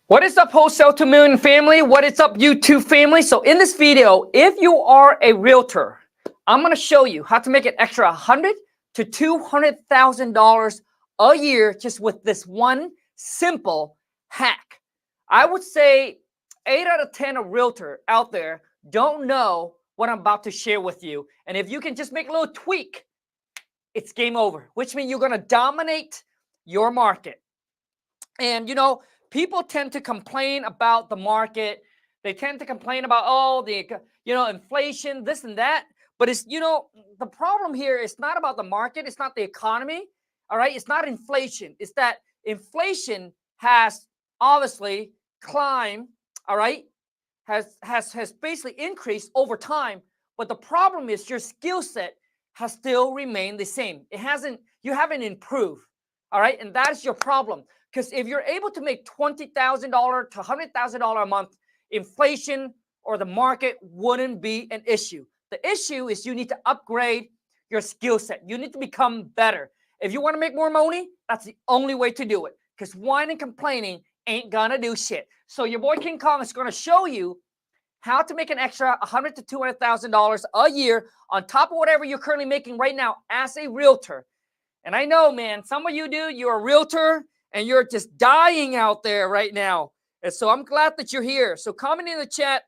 What is up, Wholesale to Million family? What is up, YouTube family? So in this video, if you are a realtor, I'm going to show you how to make an extra $100,000 to $200,000 a year just with this one simple hack. I would say 8 out of 10 of realtor out there don't know what I'm about to share with you. And if you can just make a little tweak, it's game over, which means you're going to dominate your market. And, you know, people tend to complain about the market. They tend to complain about, oh, inflation, this and that. But it's, the problem here is not about the market. It's not the economy. All right. It's not inflation. It's that inflation has obviously climbed. All right. Has basically increased over time. But the problem is your skill set has still remained the same. You haven't improved. All right. And that is your problem. Because if you're able to make $20,000 to $100,000 a month, inflation or the market wouldn't be an issue. The issue is you need to upgrade your skill set. You need to become better. If you want to make more money, that's the only way to do it. Because whining and complaining ain't gonna do shit. So your boy King Khang is gonna show you how to make an extra $100,000 to $200,000 a year on top of whatever you're currently making right now as a realtor. And I know, man, some of you're a realtor and you're just dying out there right now. And so I'm glad that you're here. So comment in the chat.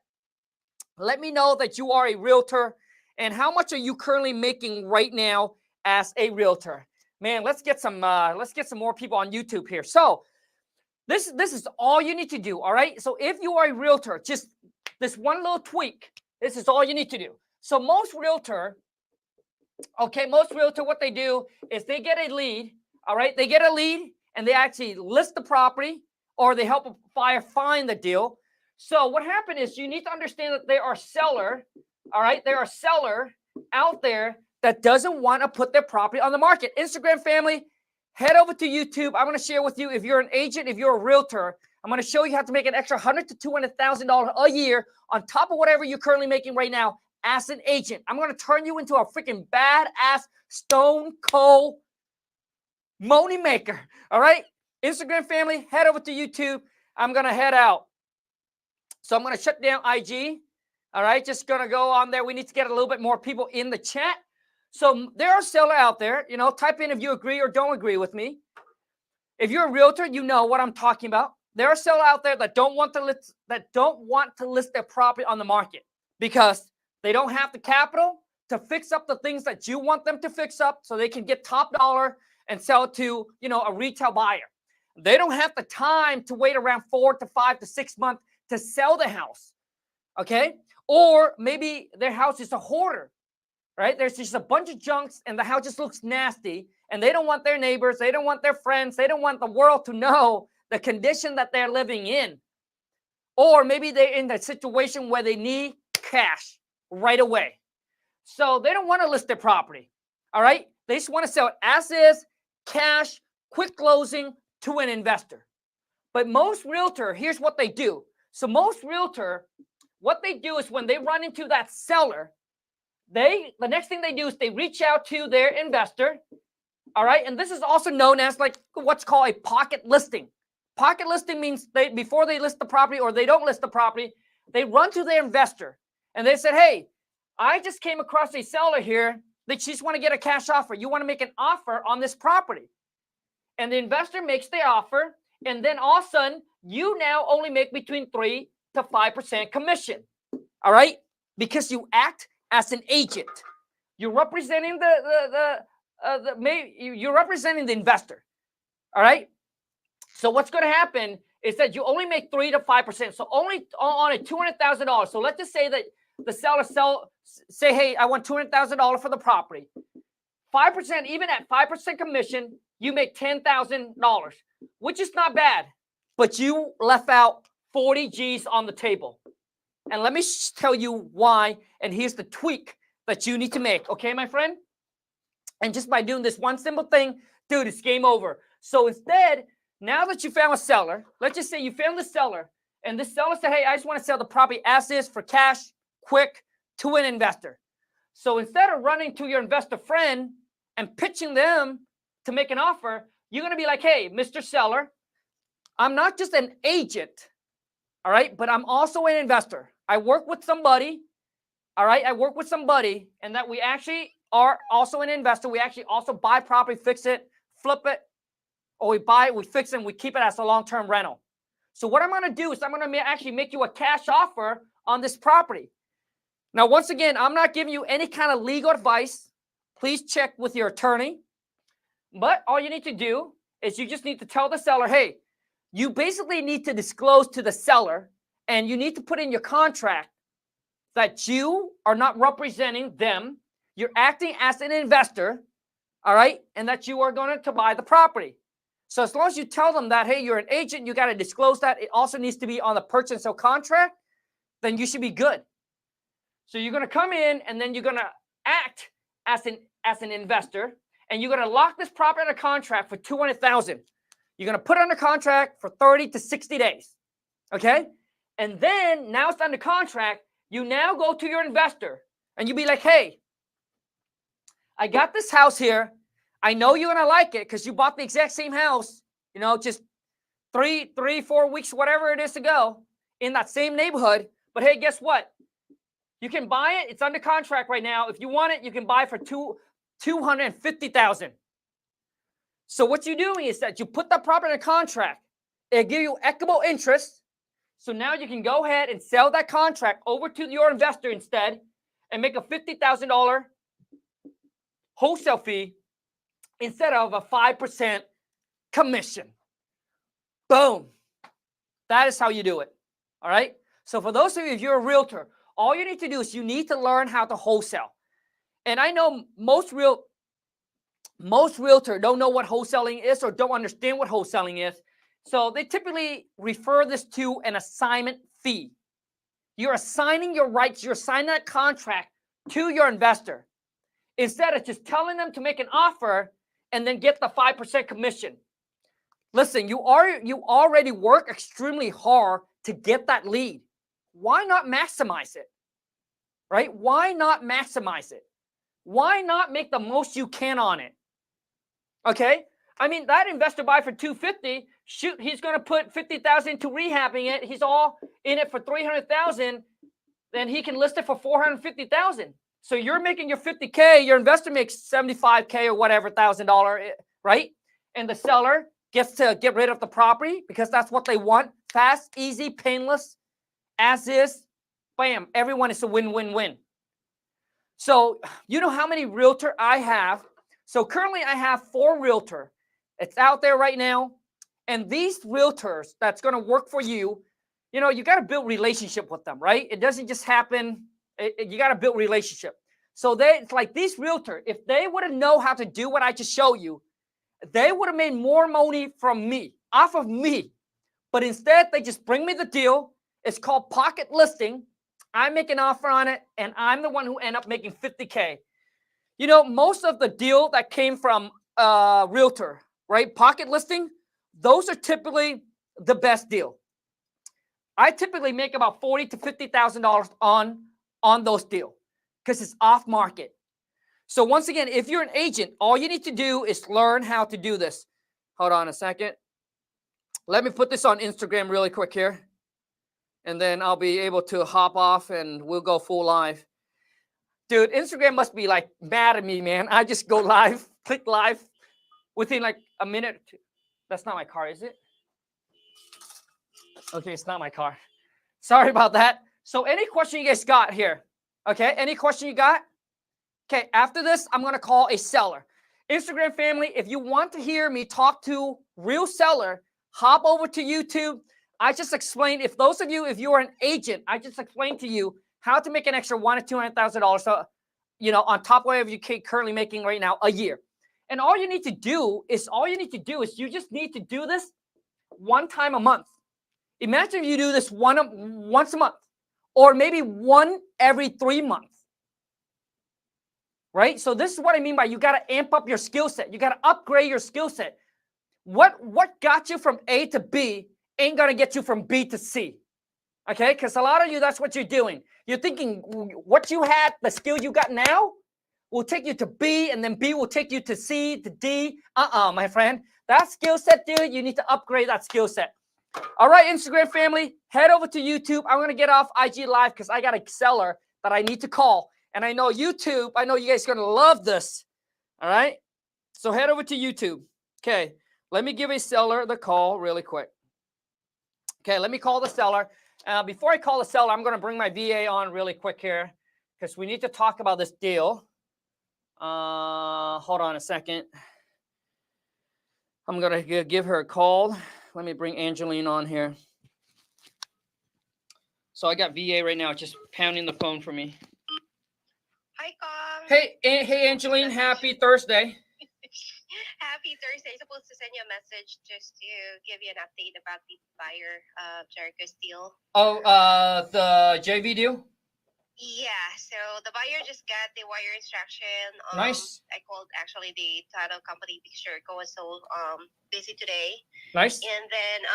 Let me know that you are a realtor and how much are you currently making right now as a realtor. Man, let's get some more people on YouTube here. So this is all you need to do, all right? So if you are a realtor, just this one little tweak, this is all you need to do. So most realtor, what they do is they get a lead, all right? They get a lead and they actually list the property or they help a buyer find the deal. So what happened is you need to understand that there are seller, all right? There are seller out there that doesn't want to put their property on the market. Instagram family, head over to YouTube. I'm going to share with you, if you're an agent, if you're a realtor, I'm going to show you how to make an extra $100,000 to $200,000 a year on top of whatever you're currently making right now as an agent. I'm going to turn you into a freaking badass stone cold money maker. All right. Instagram family, head over to YouTube. I'm going to head out. So I'm going to shut down IG. All right. Just going to go on there. We need to get a little bit more people in the chat. So there are sellers out there, type in if you agree or don't agree with me. If you're a realtor, you know what I'm talking about. There are sellers out there that don't want to list their property on the market because they don't have the capital to fix up the things that you want them to fix up so they can get top dollar and sell it to, a retail buyer. They don't have the time to wait around 4 to 5 to 6 months to sell the house. Okay. Or maybe their house is a hoarder, right? There's just a bunch of junks and the house just looks nasty and they don't want their neighbors. They don't want their friends. They don't want the world to know the condition that they're living in. Or maybe they're in that situation where they need cash right away. So they don't want to list their property. All right. They just want to sell it as is, cash, quick closing to an investor. But most realtor, here's what they do. So most realtor, what they do is when they run into that seller, the next thing they do is they reach out to their investor. All right. And this is also known as like what's called a pocket listing. Pocket listing means before they list the property or they don't list the property, they run to their investor and they said, hey, I just came across a seller here. They just want to get a cash offer. You want to make an offer on this property. And the investor makes the offer. And then all of a sudden, you now only make between 3 to 5% commission. All right. Because you act as an agent. You're representing you're representing the investor. All right. So what's going to happen is that you only make 3 to 5%. So only on a $200,000. So let's just say that the seller say, hey, I want $200,000 for the property. 5%, even at 5% commission, you make $10,000, which is not bad. But you left out 40 G's on the table. And let me tell you why. And here's the tweak that you need to make. Okay, my friend? And just by doing this one simple thing, dude, it's game over. So instead, now that you found a seller, let's just say you found the seller, and this seller said, hey, I just want to sell the property as is for cash, quick, to an investor. So instead of running to your investor friend and pitching them to make an offer, you're going to be like, hey, Mr. Seller, I'm not just an agent. All right. But I'm also an investor. I work with somebody. All right. I work with somebody, and that we actually are also an investor. We actually also buy property, fix it, flip it, or we buy it, we fix it, and we keep it as a long-term rental. So what I'm going to do is I'm going to actually make you a cash offer on this property. Now, once again, I'm not giving you any kind of legal advice. Please check with your attorney. But all you need to do is you just need to tell the seller, hey, you basically need to disclose to the seller, and you need to put in your contract that you are not representing them. You're acting as an investor, all right, and that you are going to buy the property. So as long as you tell them that, hey, you're an agent, you got to disclose that. It also needs to be on the purchase and sale contract. Then you should be good. So you're going to come in, and then you're going to act as an investor, and you're going to lock this property under contract for $200,000. You're going to put it under contract for 30 to 60 days. Okay? And then now it's under contract. You now go to your investor, and you be like, hey, I got this house here. I know you're going to like it because you bought the exact same house, just 4 weeks, whatever it is ago in that same neighborhood. But hey, guess what? You can buy it. It's under contract right now. If you want it, you can buy it for $250,000. So what you're doing is that you put that property in a contract. It'll give you equitable interest. So now you can go ahead and sell that contract over to your investor instead and make a $50,000 wholesale fee instead of a 5% commission. Boom. That is how you do it. All right. So for those of you, if you're a realtor, all you need to do is you need to learn how to wholesale. And I know most realtors don't know what wholesaling is or don't understand what wholesaling is. So they typically refer this to an assignment fee. You're assigning your rights. You're assigning that contract to your investor instead of just telling them to make an offer and then get the 5% commission. Listen, you already work extremely hard to get that lead. Why not maximize it? Right? Why not maximize it? Why not make the most you can on it? Okay? I mean, that investor buy for $250, shoot, he's going to put $50,000 into rehabbing it. He's all in it for $300,000. Then he can list it for $450,000. So you're making your $50K, your investor makes $75K or whatever $1,000, right? And the seller gets to get rid of the property because that's what they want. Fast, easy, painless, as is. Bam, everyone is a win-win-win. So you know how many realtor I have? So currently I have 4 realtor. It's out there right now. And these realtors that's going to work for you, you got to build relationship with them, right? It doesn't just happen. You got to build relationship. So it's like these realtor, if they would have know how to do what I just showed you, they would have made more money from me, off of me. But instead, they just bring me the deal. It's called pocket listing. I make an offer on it, and I'm the one who end up making $50K. Most of the deal that came from realtor, right? Pocket listing, those are typically the best deal. I typically make about $40,000 to $50,000 on those deals because it's off market. So once again, if you're an agent, all you need to do is learn how to do this. Hold on a second. Let me put this on Instagram really quick here. And then I'll be able to hop off and we'll go full live. Dude, Instagram must be like mad at me, man. I just go live, click live within like a minute or two. That's not my car, is it? Okay, it's not my car. Sorry about that. So any question you guys got here? Okay, any question you got? Okay, after this, I'm going to call a seller. Instagram family, if you want to hear me talk to real seller, hop over to YouTube. I just explained, if you are an agent, I just explained to you how to make an extra $100,000 to $200,000, so, on top of whatever you're currently making right now a year. And all you need to do is you just need to do this one time a month. Imagine if you do this once a month, or maybe one every 3 months. Right? So this is what I mean by you got to amp up your skill set. You got to upgrade your skill set. What got you from A to B ain't going to get you from B to C. Okay? Because a lot of you, that's what you're doing. You're thinking what you had, the skill you got now, will take you to B, and then B will take you to C, to D. My friend. That skill set, dude, you need to upgrade that skill set. All right, Instagram family, head over to YouTube. I'm going to get off IG Live because I got a seller that I need to call. And I know YouTube, I know you guys are going to love this. All right? So head over to YouTube. Okay, let me give a seller the call really quick. Okay, let me call the seller. Before I call the seller, I'm going to bring my VA on really quick here because we need to talk about this deal. Hold on a second. I'm going to give her a call. Let me bring Angeline on here. So I got VA right now just pounding the phone for me. Hi, Khang. Hey, Angeline. Happy Thursday. Happy Thursday. Supposed to send you a message just to give you an update about the buyer of Jericho's deal. Oh, the JV deal? Yeah, so the buyer just got the wire instruction. Nice. I called actually the title company because Jericho was so busy today. Nice. And then,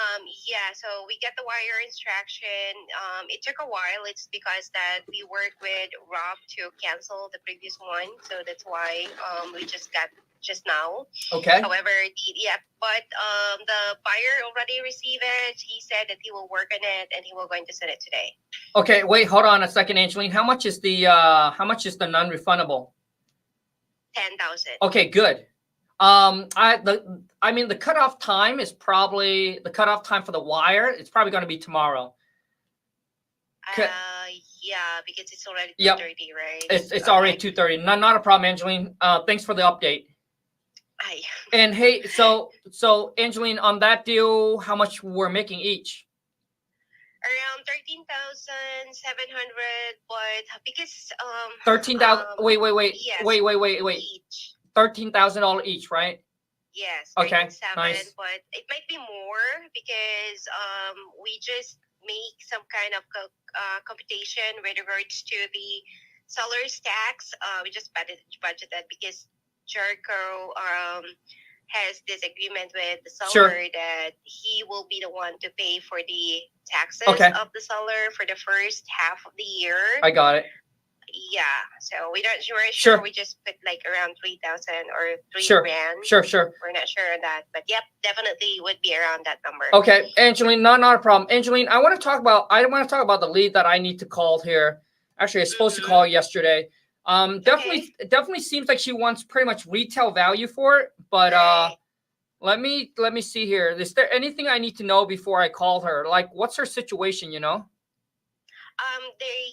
yeah, so we get the wire instruction. It took a while. It's because that we worked with Rob to cancel the previous one. So that's why we just got just now. Okay. However, but the buyer already received it. He said that he will work on it and he will going to send it today. Okay, wait, hold on a second, Angeline. How much is the non-refundable? 10,000. Okay, good. I mean the cutoff time is probably the cutoff time for the wire. It's probably going to be tomorrow. Yeah, because it's already 2:30, yep. Right? It's already 2:30. Not a problem, Angeline. Thanks for the update. Hi. And hey, so Angeline, on that deal, how much we're making each? Around 13,700, but because 13,000. Wait. Yes, Wait. Each. $13,000 each, right? Yes. Okay. 13,700, Nice. But it might be more because we just make some kind of computation with regards to the seller's tax. We just budgeted because Jericho has this agreement with the seller that he will be the one to pay for the taxes of the seller for the first half of the year. I got it. Yeah, so we're not sure. We just put like around 3,000 or $3,000. Sure. We're not sure on that, but yep, definitely would be around that number. Okay, Angeline, not a problem. Angeline, I want to talk about the lead that I need to call here. Actually, I was supposed to call yesterday. Definitely seems like she wants pretty much retail value for it, but let me see here. Is there anything I need to know before I call her? Like, what's her situation, you know?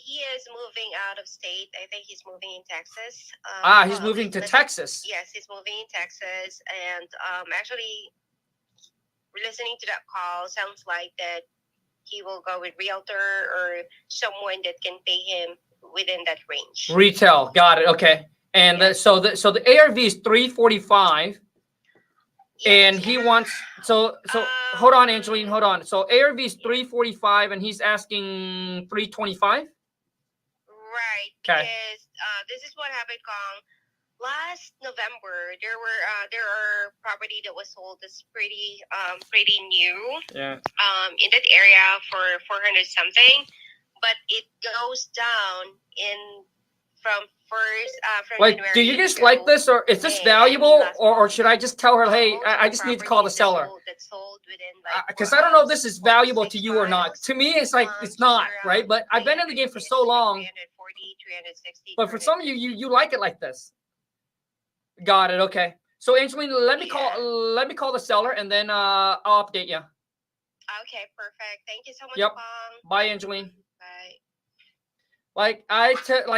He is moving out of state. I think he's moving in Texas. He's moving to Texas. Yes, he's moving in Texas, and actually, listening to that call sounds like that he will go with Realtor or someone that can pay him within that range. Retail, got it. Okay, and so the ARV is 345. And he wants so hold on, Angeline, hold on. So ARV is 345 and he's asking 325? Right. Because this is what happened, Khang. Last November there are property that was sold that's pretty new. Yeah. In that area for 400 something, but it goes down from like, do you guys like this, or is this valuable, or should I just tell her, hey, I just need to call the seller? Because I don't know if this is valuable to you or not. To me, it's like it's not, right? But I've been in the game for so long. But for some of you like it like this. Got it. Okay. So Angeline, let me call the seller, and then I'll update you. Okay, perfect. Thank you so much. Yep. Khang. Bye, Angeline. Bye. Like I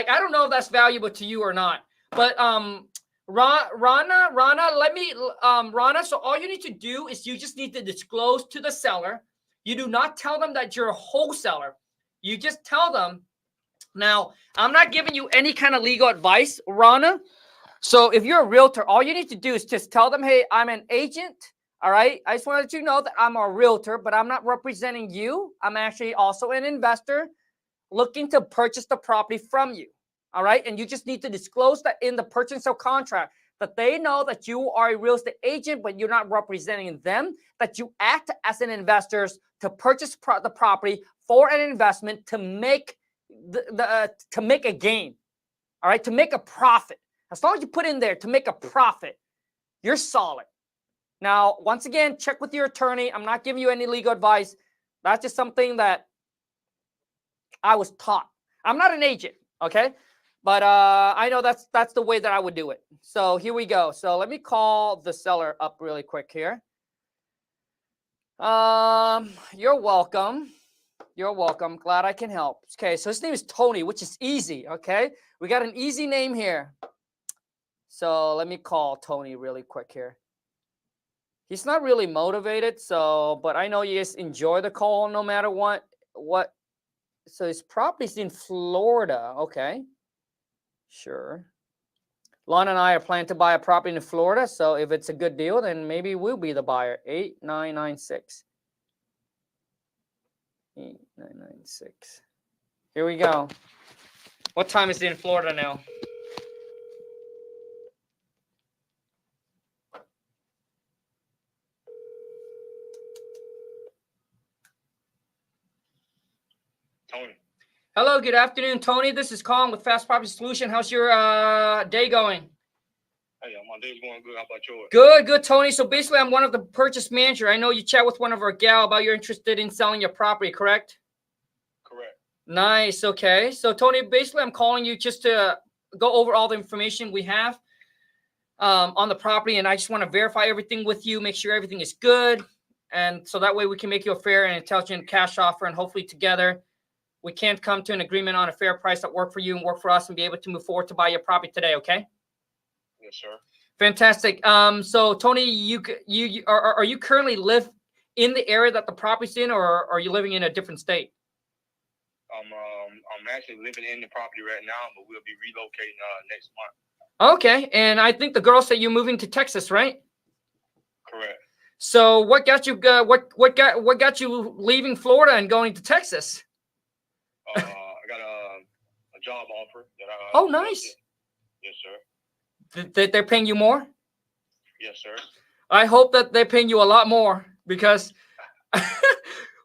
don't know if that's valuable to you or not, but Rana, let me Rana. So all you need to do is you just need to disclose to the seller. You do not tell them that you're a wholesaler. You just tell them. Now, I'm not giving you any kind of legal advice, Rana. So if you're a realtor, all you need to do is just tell them, hey, I'm an agent. All right. I just wanted you to know that I'm a realtor, but I'm not representing you. I'm actually also an investor looking to purchase the property from you. All right. And you just need to disclose that in the purchase and sale contract, that they know that you are a real estate agent, but you're not representing them, that you act as an investor to purchase the property for an investment to make to make a gain. All right. To make a profit. As long as you put in there to make a profit, you're solid. Now, once again, check with your attorney. I'm not giving you any legal advice. That's just something that I was taught. I'm not an agent, okay? But I know that's the way that I would do it. So here we go. So let me call the seller up really quick here. You're welcome. You're welcome. Glad I can help. Okay, so his name is Tony, which is easy, okay? We got an easy name here. So let me call Tony really quick here. He's not really motivated, so, but I know you guys enjoy the call no matter what. So his property's in Florida, okay? Sure. Lon and I are planning to buy a property in Florida, so if it's a good deal, then maybe we'll be the buyer. 8996. 8996. Here we go. What time is it in Florida now? Tony. Hello, good afternoon, Tony. This is Khang with Fast Property Solution. How's your day going? Hey, my day's going good. How about yours? Good, good, Tony. So basically, I'm one of the purchase manager. I know you chat with one of our gal about you're interested in selling your property, correct? Correct. Nice. Okay. So Tony, basically, I'm calling you just to go over all the information we have on the property, and I just want to verify everything with you, make sure everything is good, and so that way we can make you a fair and intelligent cash offer, and hopefully together we can come to an agreement on a fair price that work for you and work for us, and be able to move forward to buy your property today. Okay. Yes, sir. Fantastic. So Tony, you are you currently live in the area that the property's in, or are you living in a different state? I'm actually living in the property right now, but we'll be relocating next month. Okay, and I think the girl said you're moving to Texas, right? Correct. So what got you what got you leaving Florida and going to Texas? I got a job offer that I. Oh, nice. Yes, sir. They're paying you more? Yes, sir. I hope that they're paying you a lot more because,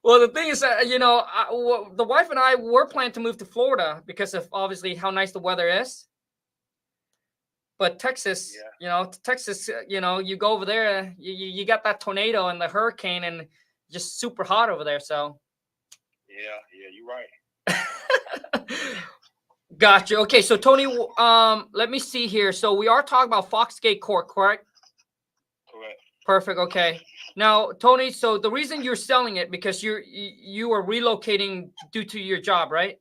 well, the thing is that, you know, the wife and I were planning to move to Florida because of obviously how nice the weather is. But Texas, Yeah. you know, Texas, you know, you go over there, you got that tornado and the hurricane and just super hot over there. So. Yeah, you're right. Gotcha. Okay, so Tony, let me see here. So we are talking about Foxgate Court, correct? Correct. Perfect. Okay. Now, Tony, so the reason you're selling it because you are relocating due to your job, right?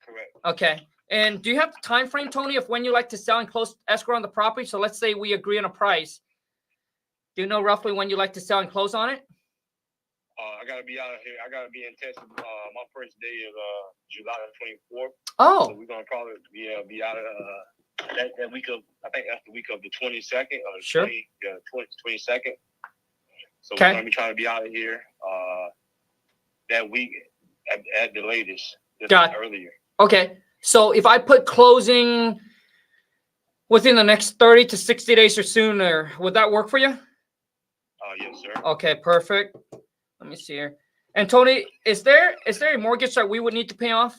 Correct. Okay. And do you have the time frame, Tony, of when you like to sell and close escrow on the property? So let's say we agree on a price. Do you know roughly when you like to sell and close on it? I gotta be out of here. I gotta be in Texas. My first day is July 24th. Oh. So we're gonna probably be out of that week of. I think that's the week of the 22nd or Sure. 22nd. So Okay. we're gonna be trying to be out of here that week at the latest. Earlier. Okay. So if I put closing within the next 30 to 60 days or sooner, would that work for you? Yes, sir. Okay, perfect. Let me see here. And Tony, is there a mortgage that we would need to pay off?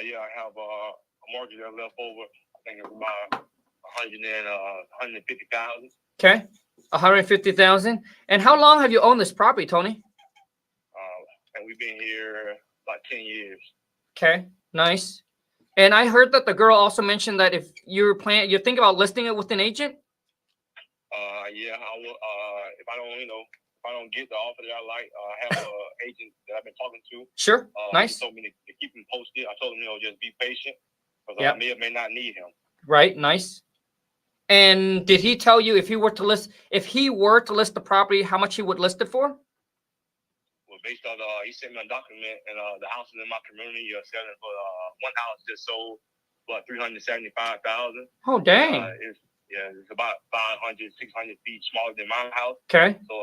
Yeah, I have a mortgage that left over. I think it's about 150,000. Okay, 150,000. And how long have you owned this property, Tony? And we've been here about 10 years. Okay, nice. And I heard that the girl also mentioned that if you're thinking about listing it with an agent. Yeah, I will. If I don't get the offer that I like, I have an agent that I've been talking to. Sure. Nice. He told me to keep him posted. I told him, just be patient because Yep. I may or may not need him. Right. Nice. And did he tell you if he were to list the property, how much he would list it for? Well, based on he sent me a document, and the houses in my community are selling for one house just sold for $375,000. Oh, dang. It's about 500, 600 feet smaller than my house. Okay. So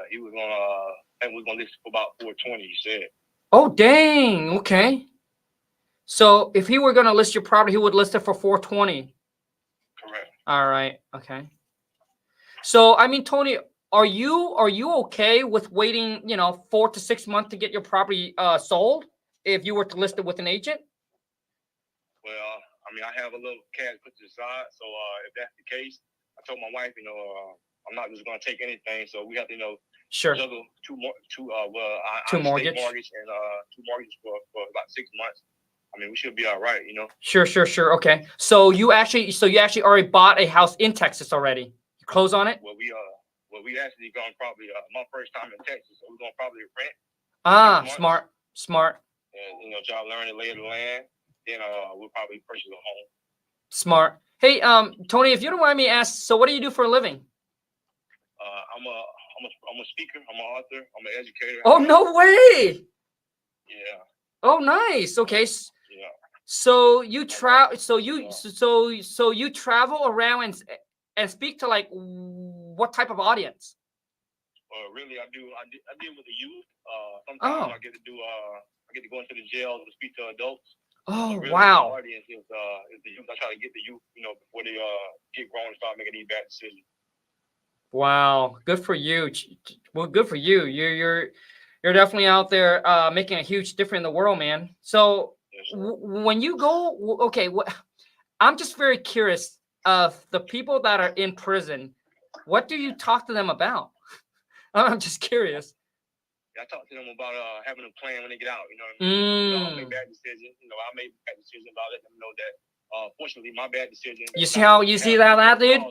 he was gonna, I think we're gonna list it for about 420. He said. Oh, dang. Okay. So if he were gonna list your property, he would list it for 420. Correct. All right. Okay. So I mean, Tony, are you okay with waiting, 4 to 6 months to get your property sold if you were to list it with an agent? Well, I mean, I have a little cash put to the side, so if that's the case, I told my wife, I'm not just gonna take anything. So we have to, Sure. juggle two Two mortgage. mortgage and two mortgages for about 6 months. I mean, we should be all right, Sure. Okay. So you actually already bought a house in Texas already. You close on it? Well, we actually gonna probably my first time in Texas, so we're gonna probably rent. Smart. And try to learn the lay of the land. Then we'll probably purchase a home. Smart. Hey, Tony, if you don't mind me ask, so what do you do for a living? I'm a speaker. I'm an author. I'm an educator. Oh, no way. Yeah. Oh, nice. Okay. Yeah. So you travel. So you travel around and speak to like what type of audience? Really, I deal with the youth. Sometimes I get to go into the jails and speak to adults. Oh, really, wow. The audience is the youth. I try to get the youth, before they get grown and start making these bad decisions. Wow, good for you. Well, good for you. You're definitely out there making a huge difference in the world, man. So Yes, when you go, okay, I'm just very curious of the people that are in prison. What do you talk to them about? I'm just curious. I talk to them about having a plan when they get out. You know what I mean? We all make bad decisions. I made bad decisions about letting them know that. Fortunately, my bad decision. You see that, dude?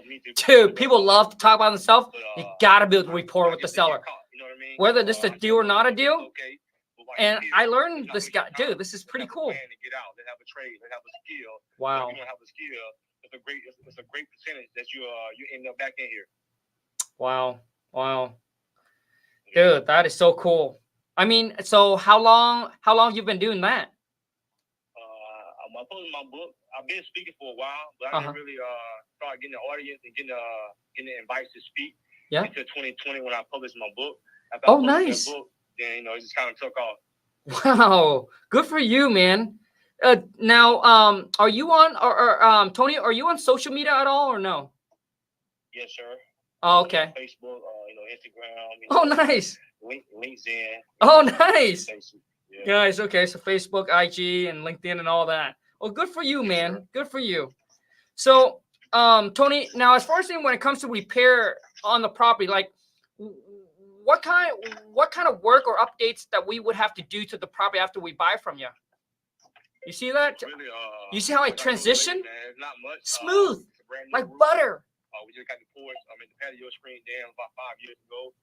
Dude, people love to talk about themselves. You gotta build rapport with the seller. You know what I mean? Whether this is a deal or not a deal. Okay. And I learned this guy, dude. This is pretty cool. They have a trade. They have a skill. Wow. If you don't have a skill, it's a great percentage that you end up back in here. Wow. Dude, that is so cool. I mean, so how long you been doing that? I'm posting my book. I've been speaking for a while, but I didn't really start getting the audience and getting the invites to speak until 2020 when I published my book. After I published that book, then it just kind of took off. Wow, good for you, man. Now, are you on Tony? Are you on social media at all or no? Yes, sir. Oh, okay. Facebook, Instagram. Oh, nice. LinkedIn. Oh, nice. Yeah. Guys, okay, so Facebook, IG, and LinkedIn, and all that. Well, good for you, man. Sure. Good for you. So, Tony, now as far as when it comes to repair on the property, like what kind of work or updates that we would have to do to the property after we buy from you? You see that? Really, you see how I transition? Not much. Smooth, like butter. We just got the porch. The patio screen down about 5 years ago.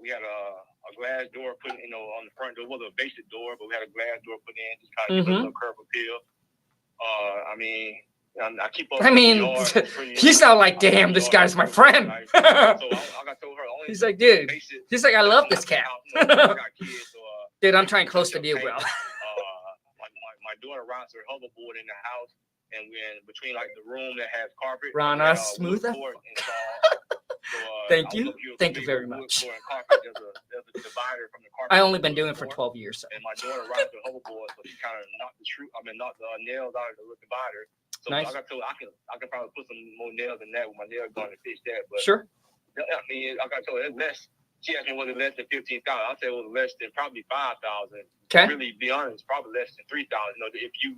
We had a glass door put in, on the front door. It was a basic door, but we had a glass door put in, just kind of give it a little curb appeal. I keep up. You sound like, damn, this guy's my friend. So I told her, he's like, dude, he's like, I love this cat. Dude, I'm trying to close the deal, bro. My daughter rides her hoverboard in the house, and we're in between like the room that has carpet. Rana, smooth. Thank you very much. There's a divider from the carpet. I only been doing it for 12 years. So. And my daughter rides the hoverboard, so she kind of knocked the nails out of the divider. So nice. I told her I can probably put some more nails in that with my nail gun to fix that. But sure. I told her it's less. She asked me was it less than $15,000. I said it was less than probably $5,000. Okay. Really, be honest, probably less than $3,000. If you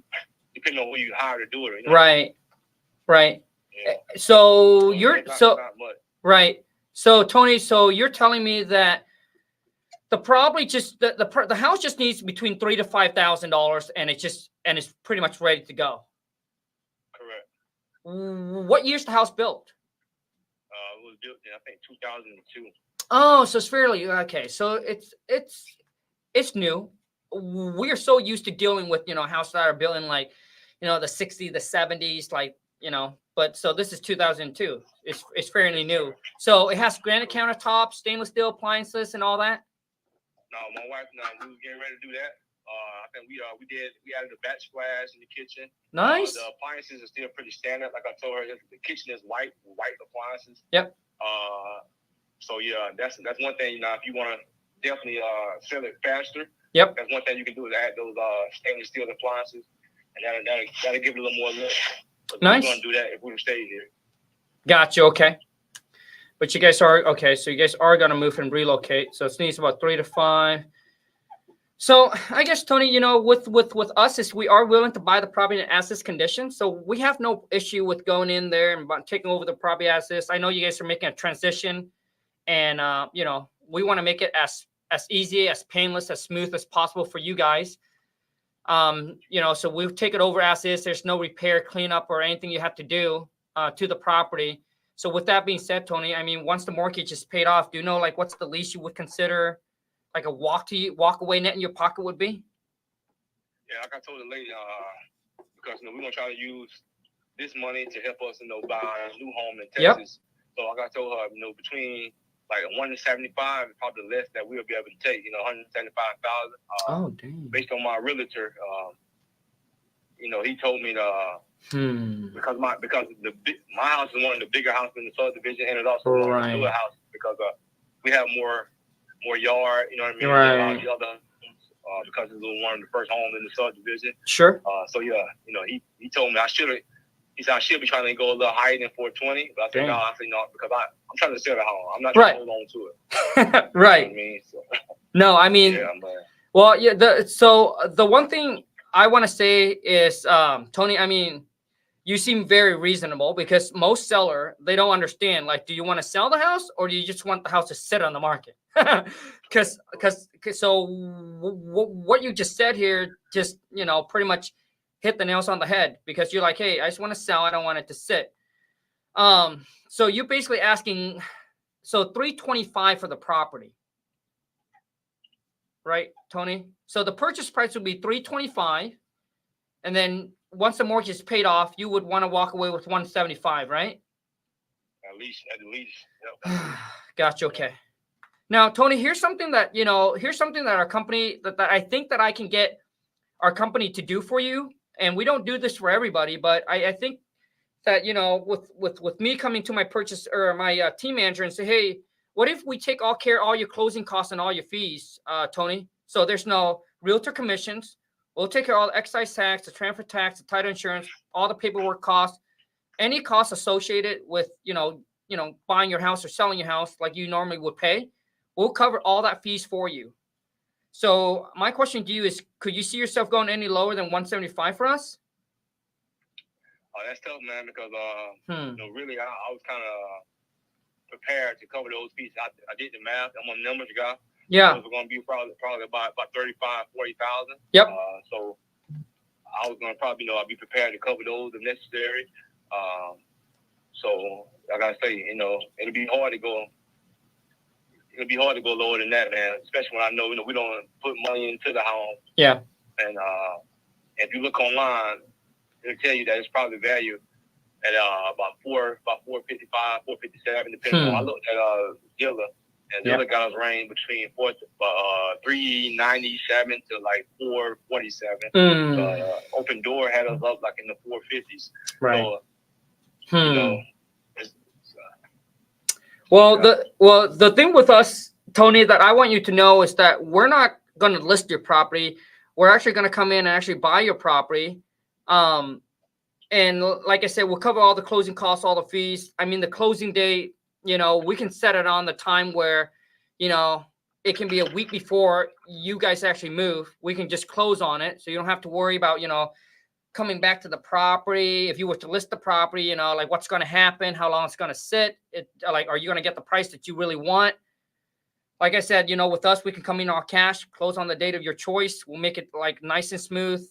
depending on who you hire to do it. Right. Yeah. So you're right. So Tony, so you're telling me that the property just the house just needs between $3,000 to $5,000, and it's pretty much ready to go. Correct. What year's the house built? It was built in I think 2002. Oh, so it's fairly okay. So it's new. We are so used to dealing with houses that are built in like the 60s, the 70s, like But so this is 2002. It's fairly new. So it has granite countertops, stainless steel appliances, and all that. No, my wife and I, we were getting ready to do that. I think we added a backsplash in the kitchen. Nice. The appliances are still pretty standard. Like I told her, the kitchen is white appliances. Yep. So yeah, that's one thing. If you want to definitely sell it faster. Yep. That's one thing you can do is add those stainless steel appliances, and that'll give it a little more lift. Nice. We're gonna do that if we stay here. Gotcha. Okay. But you guys are okay. So you guys are gonna move and relocate. So it needs about 3 to 5. So I guess, Tony, you know, with us is we are willing to buy the property in as is condition. So we have no issue with going in there and taking over the property as is. I know you guys are making a transition, and you know, we want to make it as easy, as painless, as smooth as possible for you guys. You know, so we'll take it over as is. There's no repair, cleanup, or anything you have to do to the property. So with that being said, Tony, I mean, once the mortgage is paid off, do you know, like, what's the least you would consider like a walk away net in your pocket would be? Yeah, like I told the lady, because you know, we're gonna try to use this money to help us, you know, buy a new home in Texas. Yep. So like I told her, you know, between like 175 and probably less that we'll be able to take, you know, 175,000. Oh, dang. Based on my realtor, you know, he told me to because my house is one of the bigger houses in the subdivision, and it's also one of the newer houses because we have more yard, you know what I mean? Right. The other, because it's one of the first homes in the subdivision. Sure. So yeah, you know, he told me I should be trying to go a little higher than 420, but I said no. I said no because I'm trying to sell the home. I'm not trying to hold on to it. Right. You know what I mean? So, no, I mean, yeah, well, yeah. So the one thing I want to say is, Tony, I mean, you seem very reasonable because most seller, they don't understand. Like, do you want to sell the house or do you just want the house to sit on the market? Because so what you just said here, just, you know, pretty much hit the nails on the head because you're like, hey, I just want to sell. I don't want it to sit. So you're basically asking, so 325 for the property, right, Tony? So the purchase price would be 325, and then once the mortgage is paid off, you would want to walk away with 175, right? At least. Yep. Gotcha. Okay. Now, Tony, here's something that, you know, our company that I think that I can get our company to do for you. And we don't do this for everybody, but I think that, you know, with me coming to my purchase or my team manager and say, hey, what if we take all your closing costs and all your fees, Tony? So there's no realtor commissions. We'll take care of all the excise tax, the transfer tax, the title insurance, all the paperwork costs, any costs associated with, you know, buying your house or selling your house like you normally would pay. We'll cover all that fees for you. So my question to you is, could you see yourself going any lower than 175 for us? Oh, that's tough, man, because you know, really, I was kind of prepared to cover those fees. I did the math. I'm a numbers guy. Yeah. Those are going to be probably about 35,000, 40,000. Yep. So I was going to probably, you know, I'll be prepared to cover those if necessary. So like I say, you know, it'll be hard to go lower than that, man. Especially when I know, you know, we don't put money into the home. Yeah. And if you look online, it'll tell you that it's probably valued at about 455, 457, depending on. I looked at dealer, and the other guys range between 397 to like 447. Open Door had us up like in the 450s. Right. So, you know. The thing with us, Tony, that I want you to know is that we're not going to list your property. We're actually going to come in and actually buy your property. And like I said, we'll cover all the closing costs, all the fees. I mean, the closing date, you know, we can set it on the time where, you know, it can be a week before you guys actually move. We can just close on it. So you don't have to worry about, you know, coming back to the property. If you were to list the property, you know, like what's going to happen, how long it's going to sit. Like, are you going to get the price that you really want? Like I said, you know, with us, we can come in all cash, close on the date of your choice. We'll make it like nice and smooth.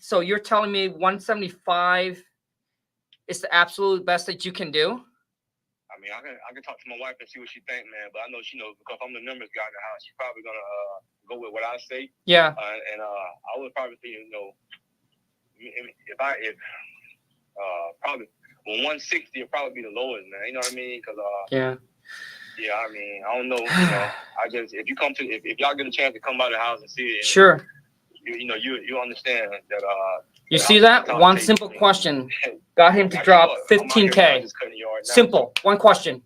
So you're telling me 175 is the absolute best that you can do? I mean, I can talk to my wife and see what she thinks, man. But I know she knows because I'm the numbers guy in the house. She's probably gonna go with what I say. Yeah. And I would probably think, you know, if probably 160 would probably be the lowest, man. You know what I mean? Because yeah, I mean, I don't know. You know, if y'all get a chance to come by the house and see it, sure. You understand that. You see that? One simple question got him to drop 15K. Simple. One question.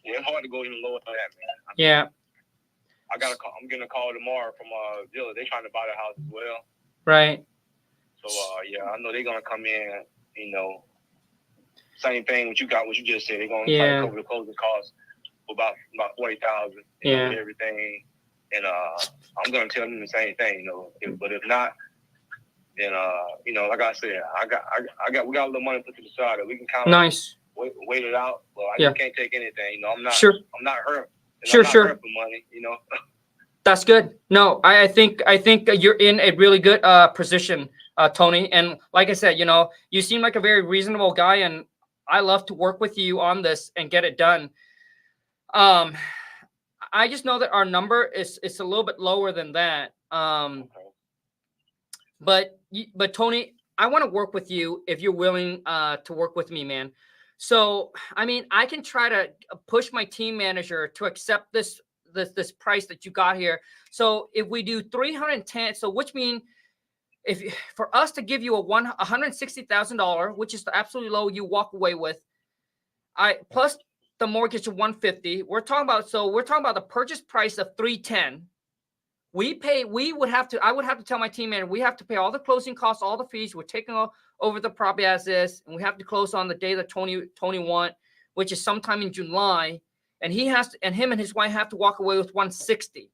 Yeah, it's hard to go even lower than that, man. Yeah. I'm getting a call tomorrow from a dealer. They're trying to buy the house as well. Right. So yeah, I know they're gonna come in. You know, same thing. What you just said. They're gonna try to cover the closing costs for about 40,000. Yeah. Everything. and I'm gonna tell them the same thing, you know. But if not, then you know, like I said, we got a little money put to the side that we can kind of wait it out. But I just can't take anything, you know. I'm not hurt. I'm not hurt for money, you know. That's good. No, I think you're in a really good position, Tony. And like I said, you know, you seem like a very reasonable guy, and I love to work with you on this and get it done. I just know that our number is a little bit lower than that. But Tony, I want to work with you if you're willing to work with me, man. So I mean, I can try to push my team manager to accept this price that you got here. So if we do 310, so which means if for us to give you $160,000, which is the absolutely low you walk away with, plus the mortgage of 150, we're talking about the purchase price of 310. I would have to tell my team manager, we have to pay all the closing costs, all the fees. We're taking over the property as is, and we have to close on the day that Tony want, which is sometime in July. And him and his wife have to walk away with 160.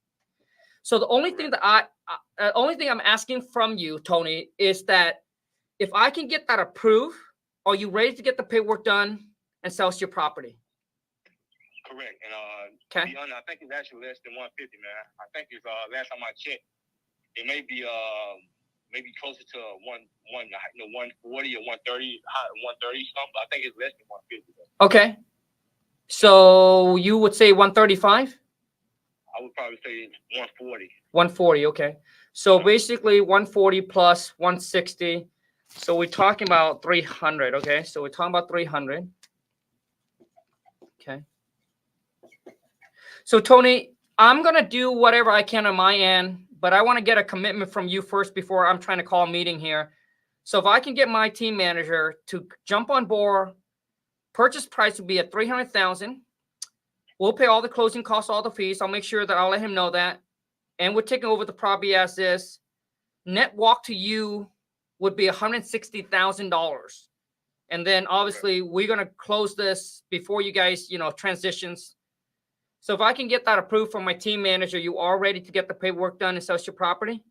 So the only thing I'm asking from you, Tony, is that if I can get that approved, are you ready to get the paperwork done and sell us your property? Correct. And to be honest, I think it's actually less than 150, man. I think it's last time I checked, it may be maybe closer to 140 or 130, 130 something. But I think it's less than 150. Okay. So you would say 135? I would probably say 140. 140, okay. So basically 140 plus 160. So we're talking about 300, okay? So we're talking about 300. Okay. So Tony, I'm going to do whatever I can on my end, but I want to get a commitment from you first before I'm trying to call a meeting here. So if I can get my team manager to jump on board, purchase price would be at $300,000. We'll pay all the closing costs, all the fees. I'll make sure that I'll let him know that. And we're taking over the property as is. Net walk to you would be $160,000. And then obviously we're going to close this before you guys, you know, transitions. So if I can get that approved from my team manager, you are ready to get the paperwork done and sell your property?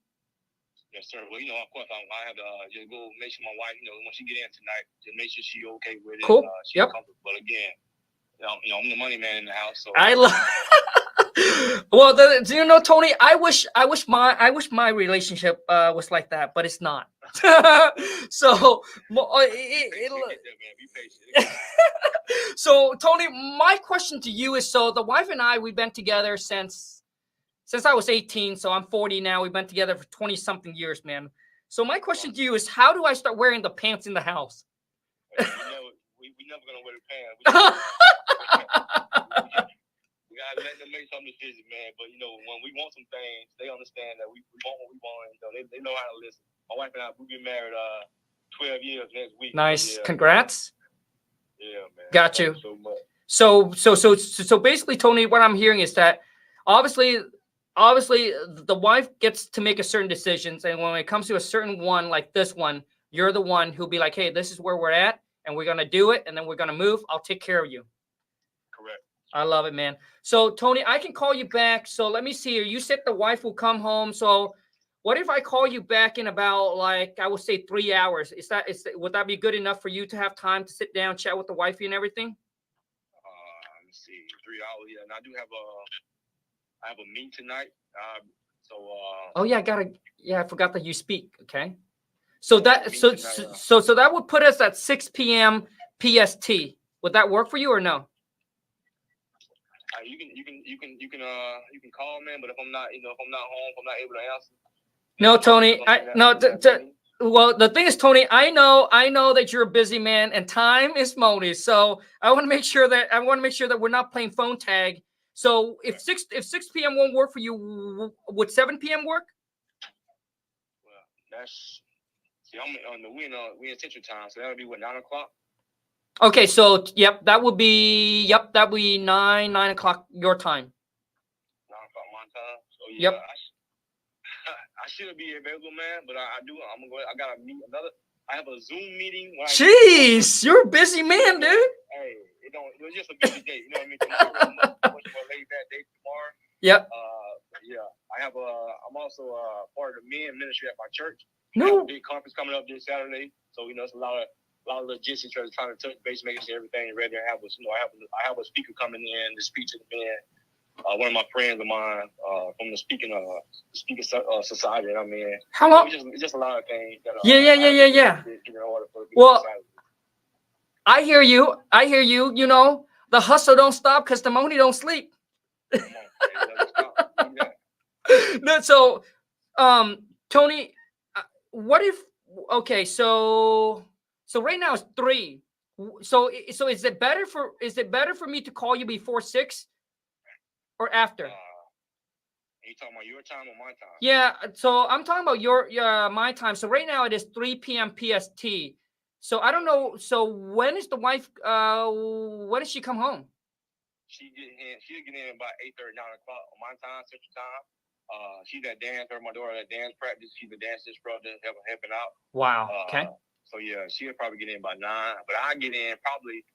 Yes, sir. Well, you know, of course, I have to just go make sure my wife, you know, when she get in tonight, just make sure she's okay with it. Cool. She's comfortable. But again, you know, I'm the money man in the house. So I love. Well, do you know, Tony? I wish my relationship was like that, but it's not. So, so Tony, my question to you is: so the wife and I, we've been together since I was 18. So I'm 40 now. We've been together for 20 something years, man. So my question to you is: how do I start wearing the pants in the house? We never gonna wear the pants. We gotta let them make some decisions, man. But you know, when we want some things, they understand that we want what we want. You know, they know how to listen. My wife and I, we've been married 12 years next week. Nice, yeah. Congrats. Yeah, man. Got you. So much. So basically, Tony, what I'm hearing is that obviously the wife gets to make a certain decisions, and when it comes to a certain one like this one, you're the one who'll be like, hey, this is where we're at, and we're gonna do it, and then we're gonna move. I'll take care of you. Correct. I love it, man. So Tony, I can call you back. So let me see here. You said the wife will come home. So what if I call you back in about, like, I would say 3 hours? Would that be good enough for you to have time to sit down, chat with the wifey and everything? Let's see, 3 hours. Yeah, and I do have a meeting tonight. Oh yeah, I forgot that you speak. Okay. So that so that would put us at 6 p.m. PST. Would that work for you or no? You can call, man. But if I'm not, if I'm not home, if I'm not able to answer. No, Tony. Well, the thing is, Tony, I know that you're a busy man, and time is money. So I want to make sure that we're not playing phone tag. So if 6 p.m. won't work for you, would 7 p.m. work? Well, we in Central Time, so that'll be what, 9 o'clock. Okay, so that would be 9 o'clock your time. 9 o'clock my time. So yeah, yep. I should be available, man, but I gotta meet another. I have a Zoom meeting. Jeez, you're a busy man, dude. Hey, it was just a busy day. You know what I mean? Tomorrow, much more laid back day tomorrow. Yep. Yeah. I'm also part of the men ministry at my church. No. We have a big conference coming up this Saturday, so it's a lot of logistics, trying to touch base, making sure everything is ready. I have a speaker coming in to speak to the men. One of my friends of mine from the speaking society. I mean, how long? It's just a lot of things. That, Yeah. Well, I hear you. You know, the hustle don't stop because the money don't sleep. No, so, Tony, what if? Okay, so right now it's 3. So is it better for me to call you before 6 or after? You talking about your time or my time? Yeah, so I'm talking about my time. So right now it is 3 p.m. PST. So I don't know. So when is the wife? When does she come home? She'll get in about 8:30, 9 o'clock on my time, Central Time. She's at dance. My daughter at dance practice. She's a dance instructor, helping out. Wow. Okay. So yeah, she'll probably get in about 9. But I get in probably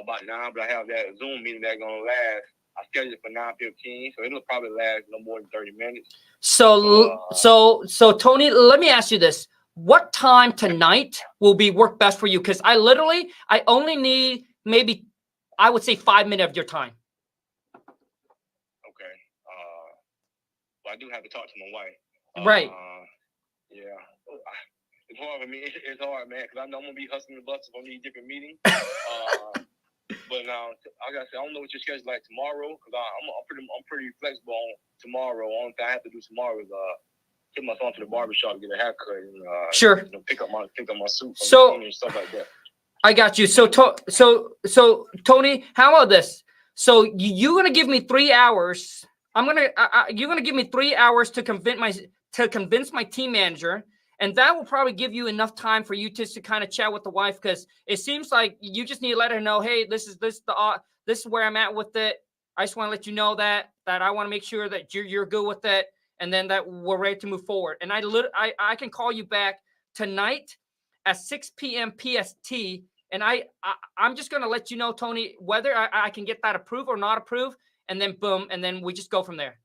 about 9. But I have that Zoom meeting that's gonna last. I scheduled it for 9:15, so it'll probably last no more than 30 minutes. So Tony, let me ask you this: what time tonight will work best for you? Because I only need maybe, I would say 5 minutes of your time. Okay. Well, I do have to talk to my wife. Right. Yeah. It's hard for me. It's hard, man, because I know I'm gonna be hustling the buses on these different meetings. But now, like I said, I don't know what your schedule like tomorrow, because I'm pretty flexible on tomorrow. Only thing I have to do tomorrow is take my son to the barbershop to get a haircut and sure, pick up my suit and stuff like that. I got you. So Tony, how about this? So you're gonna give me 3 hours. You're gonna give me 3 hours to convince my team manager. And that will probably give you enough time for you to kind of chat with the wife, because it seems like you just need to let her know, hey, this is where I'm at with it. I just want to let you know that I want to make sure that you're good with it, and then that we're ready to move forward. And I can call you back tonight at 6 p.m. PST, and I'm just gonna let you know, Tony, whether I can get that approved or not approved, and then boom, and then we just go from there.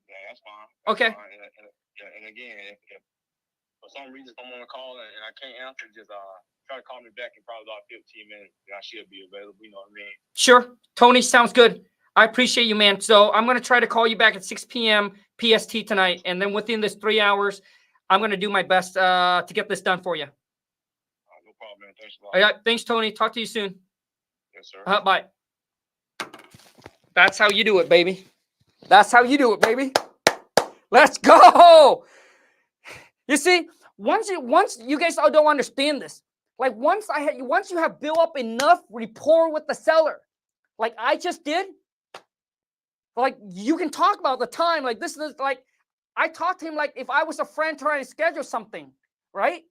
Yeah, that's fine. Okay. Fine. And again, if for some reason, if I'm on a call and I can't answer, just try to call me back in probably about 15 minutes. And I should be available. You know what I mean? Sure. Tony, sounds good. I appreciate you, man. So I'm going to try to call you back at 6 p.m. PST tonight. And then within this 3 hours, I'm going to do my best to get this done for you. No problem, man. Thanks a lot. All right. Thanks, Tony. Talk to you soon. Yes, sir. Bye. That's how you do it, baby. That's how you do it, baby. Let's go. You see, once you guys all don't understand this, like once you have built up enough rapport with the seller, like I just did, like you can talk about the time. Like this is like I talked to him like if I was a friend trying to schedule something, right?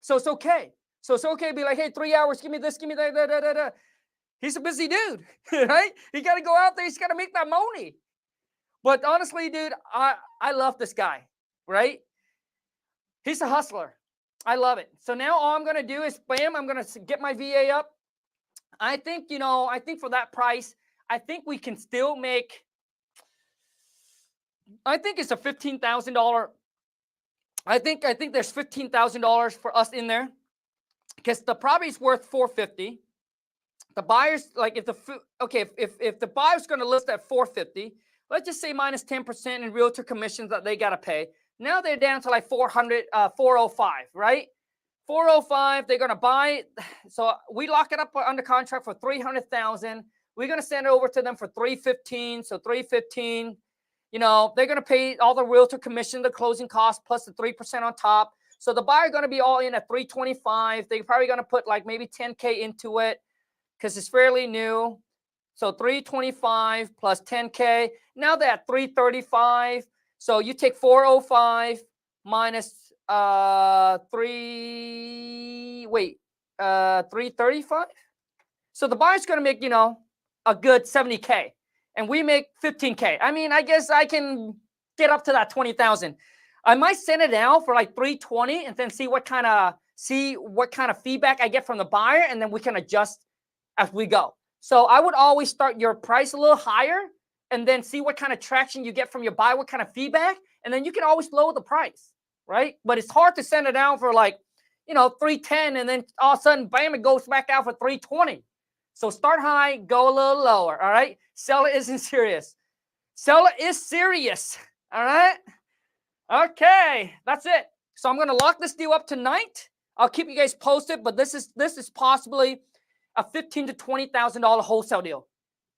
So it's okay. So it's okay to be like, hey, 3 hours, give me this, give me that. He's a busy dude, right? He got to go out there. He's got to make that money. But honestly, dude, I love this guy, right? He's a hustler. I love it. So now all I'm going to do is, bam, I'm going to get my VA up. I think for that price, I think we can still make, I think it's a $15,000. I think there's $15,000 for us in there, because the property's worth $450. The buyer's like, if the buyer's going to list at $450, let's just say minus 10% in realtor commissions that they got to pay. Now they're down to like 405, right? 405, they're going to buy. So we lock it up under contract for $300,000. We're going to send it over to them for $315. So $315, they're going to pay all the realtor commission, the closing costs, plus the 3% on top. So the buyer going to be all in at $325. They're probably going to put like maybe $10K into it because it's fairly new. So $325 plus $10K. Now they're at $335. So you take 405 minus 335. So the buyer's going to make, a good $70K, and we make $15K. I mean, I guess I can get up to that 20,000. I might send it out for like 320 and then see what kind of feedback I get from the buyer, and then we can adjust as we go. So I would always start your price a little higher and then see what kind of traction you get from your buyer, what kind of feedback, and then you can always lower the price, right? But it's hard to send it down for like, 310, and then all of a sudden, bam, it goes back out for 320. So start high, go a little lower, all right? Seller isn't serious. Seller is serious, all right? Okay, that's it. So I'm going to lock this deal up tonight. I'll keep you guys posted, but this is possibly a $15,000 to $20,000 wholesale deal.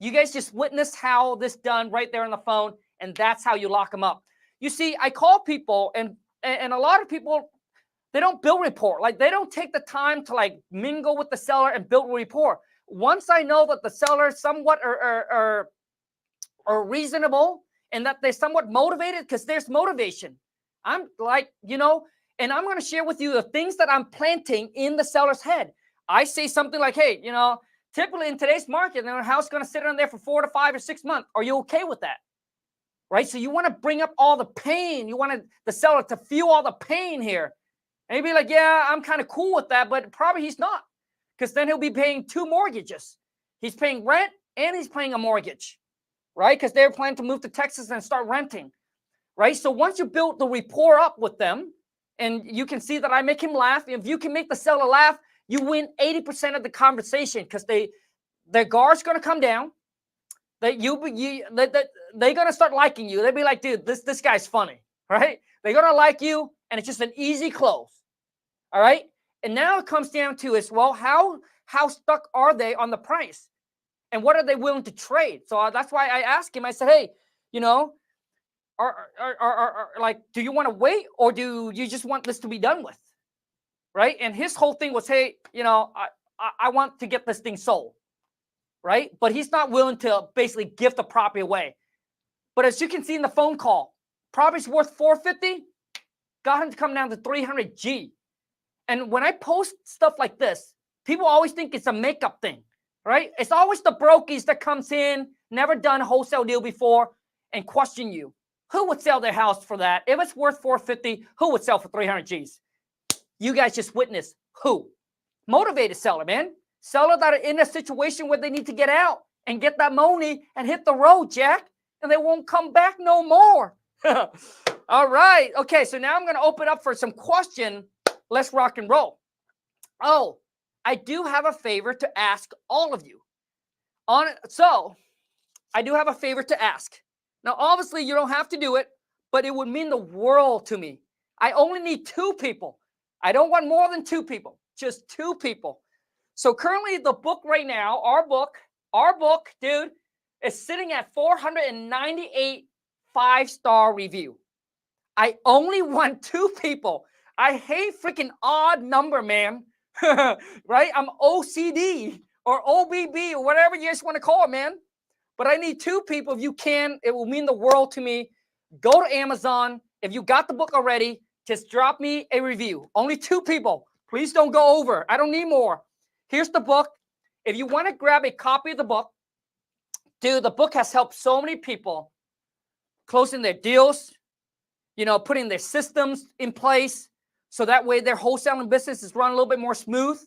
You guys just witness how this done right there on the phone, and that's how you lock them up. You see, I call people, and a lot of people, they don't build rapport. Like, they don't take the time to like mingle with the seller and build rapport. Once I know that the seller somewhat are reasonable and that they're somewhat motivated, because there's motivation. I'm like, and I'm going to share with you the things that I'm planting in the seller's head. I say something like, hey, typically in today's market, their house is going to sit on there for 4 to 5 or 6 months. Are you okay with that? Right? So you want to bring up all the pain. You want the seller to feel all the pain here. And he'd be like, yeah, I'm kind of cool with that, but probably he's not. Because then he'll be paying 2 mortgages. He's paying rent and he's paying a mortgage, right? Because they're planning to move to Texas and start renting, right? So once you build the rapport up with them, and you can see that I make him laugh. If you can make the seller laugh, you win 80% of the conversation, because their guard's going to come down. They're going to start liking you. They'll be like, dude, this guy's funny, right? They're going to like you, and it's just an easy close, all right? And now it comes down to is, well, how stuck are they on the price? And what are they willing to trade? So that's why I asked him. I said, hey, like, do you want to wait, or do you just want this to be done with? Right? And his whole thing was, hey, I want to get this thing sold. Right? But he's not willing to basically give the property away. But as you can see in the phone call, property's worth $450, got him to come down to $300G. And when I post stuff like this, people always think it's a makeup thing, right? It's always the brokies that comes in, never done a wholesale deal before, and question you. Who would sell their house for that? If it's worth $450, who would sell for $300Gs? You guys just witnessed who? Motivated seller, man. Seller that are in a situation where they need to get out and get that money and hit the road, Jack, and they won't come back no more. All right. Okay, so now I'm going to open up for some question. Let's rock and roll. Oh, I do have a favor to ask all of you. So I do have a favor to ask. Now, obviously, you don't have to do it, but it would mean the world to me. I only need 2 people. I don't want more than 2 people, just 2 people. So currently the book right now, our book, dude, is sitting at 498 5-star review. I only want 2 people. I hate freaking odd number, man. Right? I'm OCD or OBB or whatever you guys want to call it, man. But I need 2 people. If you can, it will mean the world to me. Go to Amazon. If you got the book already, just drop me a review. Only 2 people. Please don't go over. I don't need more. Here's the book. If you want to grab a copy of the book, dude, the book has helped so many people closing their deals, putting their systems in place, so that way their wholesaling business is run a little bit more smooth,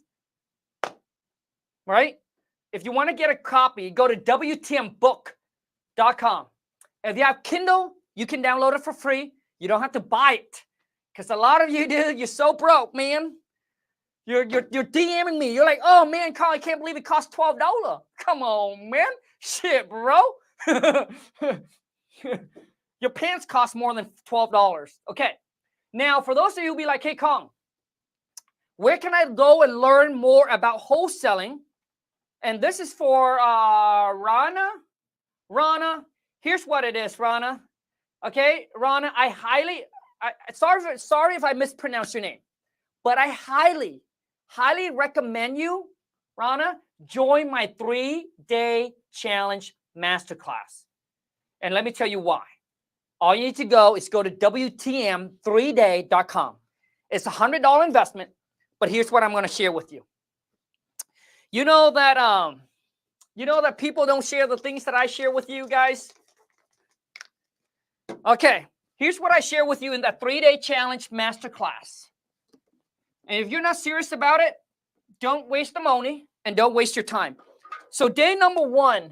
right? If you want to get a copy, go to WTMbook.com. If you have Kindle, you can download it for free. You don't have to buy it, because a lot of you, dude, you're so broke, man. You're DMing me. You're like, oh, man, Carl, I can't believe it costs $12. Come on, man. Shit, bro. Your pants cost more than $12. Okay. Now, for those of you who be like, hey, Khang, where can I go and learn more about wholesaling? And this is for Rana. Rana, here's what it is, Rana. Okay, Rana, sorry if I mispronounce your name, but I highly recommend you, Rana, join my 3-day challenge masterclass. And let me tell you why. All you need to go is go to WTM3day.com. It's a $100 investment, but here's what I'm going to share with you. You know that people don't share the things that I share with you guys? Okay, here's what I share with you in that 3-day challenge masterclass. And if you're not serious about it, don't waste the money and don't waste your time. So day number 1,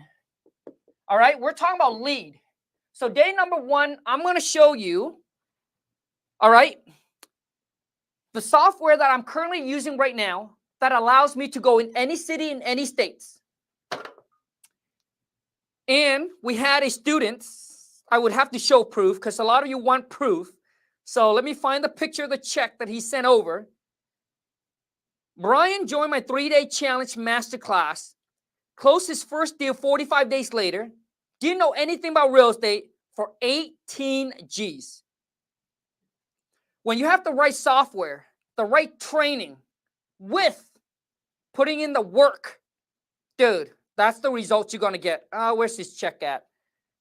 All right, we're talking about lead. So day number 1, I'm going to show you, all right, the software that I'm currently using right now that allows me to go in any city, in any states. And we had a student, I would have to show proof because a lot of you want proof. So let me find the picture of the check that he sent over. Brian joined my 3-day challenge masterclass, closed his first deal 45 days later, didn't know anything about real estate for 18 G's. When you have the right software, the right training with putting in the work, dude, that's the results you're going to get. Where's his check at?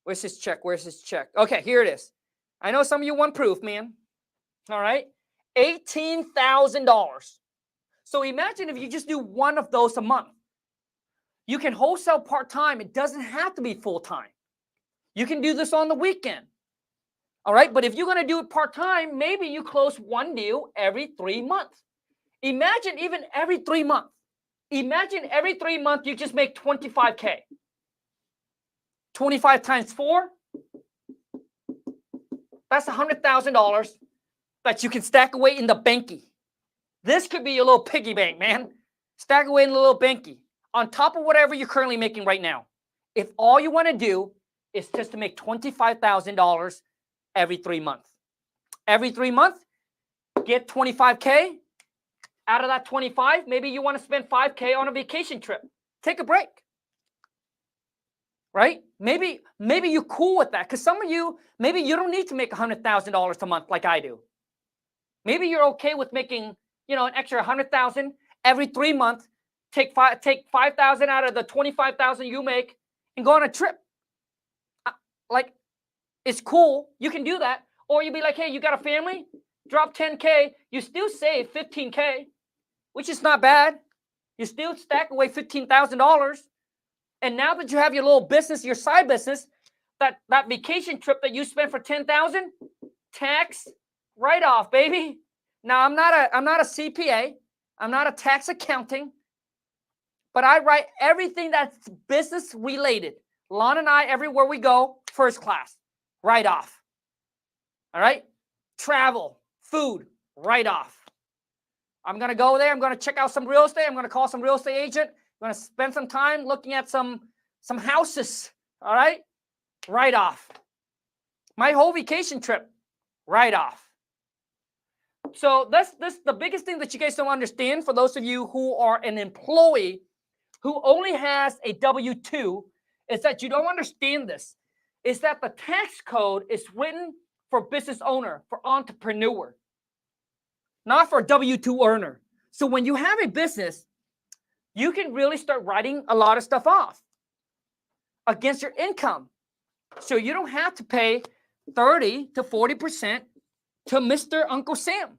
Where's his check? Where's his check? Okay, here it is. I know some of you want proof, man. All right. $18,000. So imagine if you just do one of those a month. You can wholesale part-time. It doesn't have to be full-time. You can do this on the weekend. All right. But if you're going to do it part-time, maybe you close one deal every 3 months. Imagine even every 3 months. Imagine every 3 months you just make 25K. 25 times 4. That's $100,000 that you can stack away in the banky. This could be your little piggy bank, man. Stack away in a little banky on top of whatever you're currently making right now. If all you want to do is just to make $25,000 every 3 months. Every 3 months, get 25K. Out of that 25, maybe you want to spend 5K on a vacation trip. Take a break. Right? Maybe you're cool with that because some of you, maybe you don't need to make $100,000 a month like I do. Maybe you're okay with making, an extra $100,000 every 3 months. Take 5,000 out of the 25,000 you make and go on a trip. Like, it's cool. You can do that. Or you'd be like, hey, you got a family? Drop 10K. You still save 15K, which is not bad. You still stack away $15,000. And now that you have your little business, your side business, that vacation trip that you spent for $10,000, tax write-off, baby. Now I'm not a CPA. I'm not a tax accounting, but I write everything that's business related. Lon and I, everywhere we go, first class, write-off. All right? Travel, food, write-off. I'm going to go there. I'm going to check out some real estate. I'm going to call some real estate agent. I'm going to spend some time looking at some houses. All right? Write-off. My whole vacation trip, write-off. So that's the biggest thing that you guys don't understand for those of you who are an employee who only has a W-2 is that you don't understand this. Is that the tax code is written for business owner, for entrepreneur, not for W-2 earner. So when you have a business, you can really start writing a lot of stuff off against your income. So you don't have to pay 30 to 40% to Mr. Uncle Sam.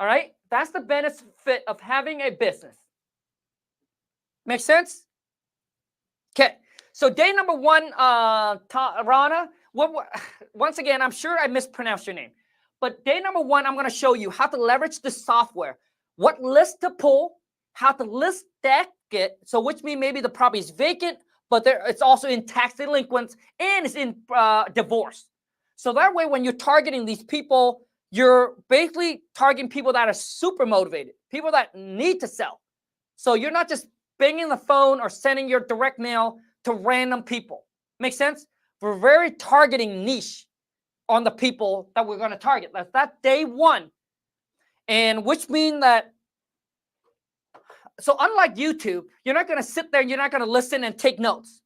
All right? That's the benefit of having a business. Make sense? Okay. So day number 1, Rana, once again, I'm sure I mispronounced your name. But day number 1, I'm going to show you how to leverage the software, what list to pull, how to list stack it, so which means maybe the property is vacant, but it's also in tax delinquents and it's in divorce. So that way, when you're targeting these people, you're basically targeting people that are super motivated, people that need to sell. So you're not just banging the phone or sending your direct mail to random people. Make sense? We're very targeting niche on the people that we're going to target. That's day 1. And which means that, so unlike YouTube, you're not going to sit there and you're not going to listen and take notes.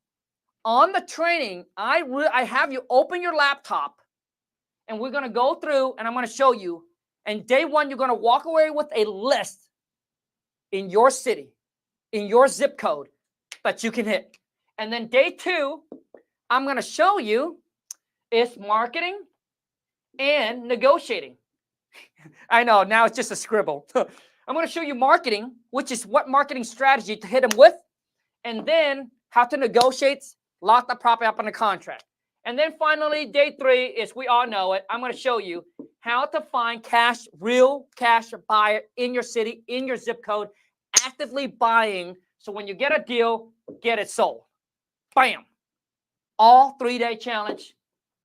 On the training, I have you open your laptop and we're going to go through and I'm going to show you. And day 1, you're going to walk away with a list in your city, in your zip code that you can hit. And then day 2, I'm going to show you is marketing and negotiating. I know, now it's just a scribble. I'm going to show you marketing, which is what marketing strategy to hit them with, and then how to negotiate, lock the property up on a contract. And then finally, day 3 is, we all know it, I'm going to show you how to find real cash buyer in your city, in your zip code, actively buying. So when you get a deal, get it sold. Bam. All 3-day challenge.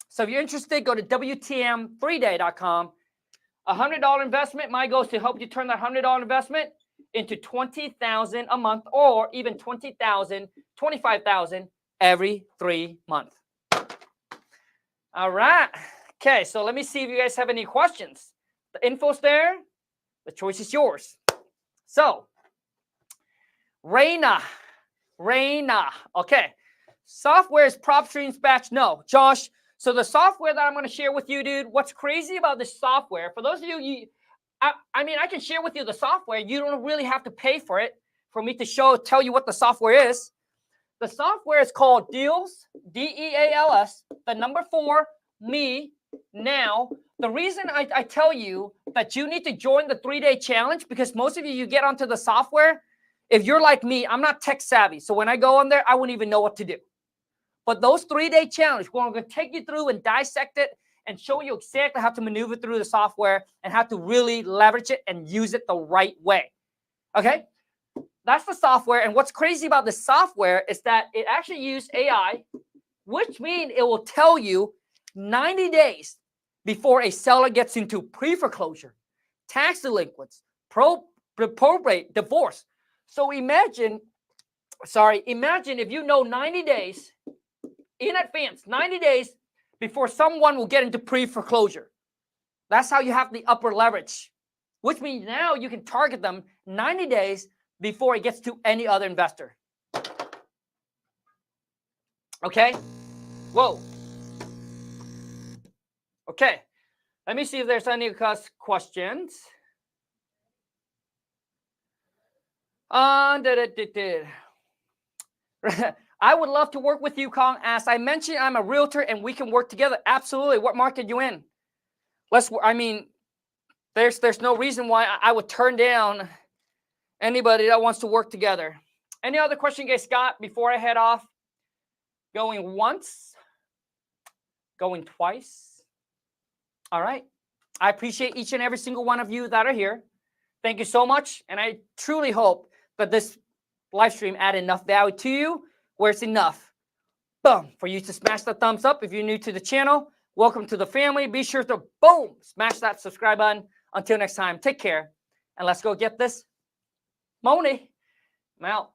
So if you're interested, go to WTM3day.com. $100 investment. My goal is to help you turn that $100 investment into $20,000 a month, or even $20,000, $25,000 every 3 months. All right. Okay, so let me see if you guys have any questions. The info's there. The choice is yours. So, Reina. Okay. Software is prop streams batch. No, Josh. So the software that I'm going to share with you, dude, what's crazy about this software, for those of you, I mean, I can share with you the software. You don't really have to pay for it for me to tell you what the software is. The software is called Deals, DEALS, the number 4, me, now. The reason I tell you that you need to join the 3-day challenge, because most of you get onto the software. If you're like me, I'm not tech savvy. So when I go on there, I wouldn't even know what to do. But those 3-day challenge, we're going to take you through and dissect it and show you exactly how to maneuver through the software and how to really leverage it and use it the right way. Okay? That's the software. And what's crazy about the software is that it actually uses AI, which means it will tell you 90 days before a seller gets into pre-foreclosure, tax delinquents, probate, divorce. So imagine if you know 90 days in advance, 90 days before someone will get into pre-foreclosure. That's how you have the upper leverage, which means now you can target them 90 days before it gets to any other investor. Okay? Whoa. Okay. Let me see if there's any questions. I would love to work with you, Khang. As I mentioned, I'm a realtor and we can work together. Absolutely. What market you in? There's no reason why I would turn down anybody that wants to work together. Any other question you guys got before I head off? Going once? Going twice? All right. I appreciate each and every single one of you that are here. Thank you so much. And I truly hope that this live stream added enough value to you where it's enough, boom, for you to smash the thumbs up. If you're new to the channel, welcome to the family. Be sure to, boom, smash that subscribe button. Until next time, take care. And let's go get this money. I'm out.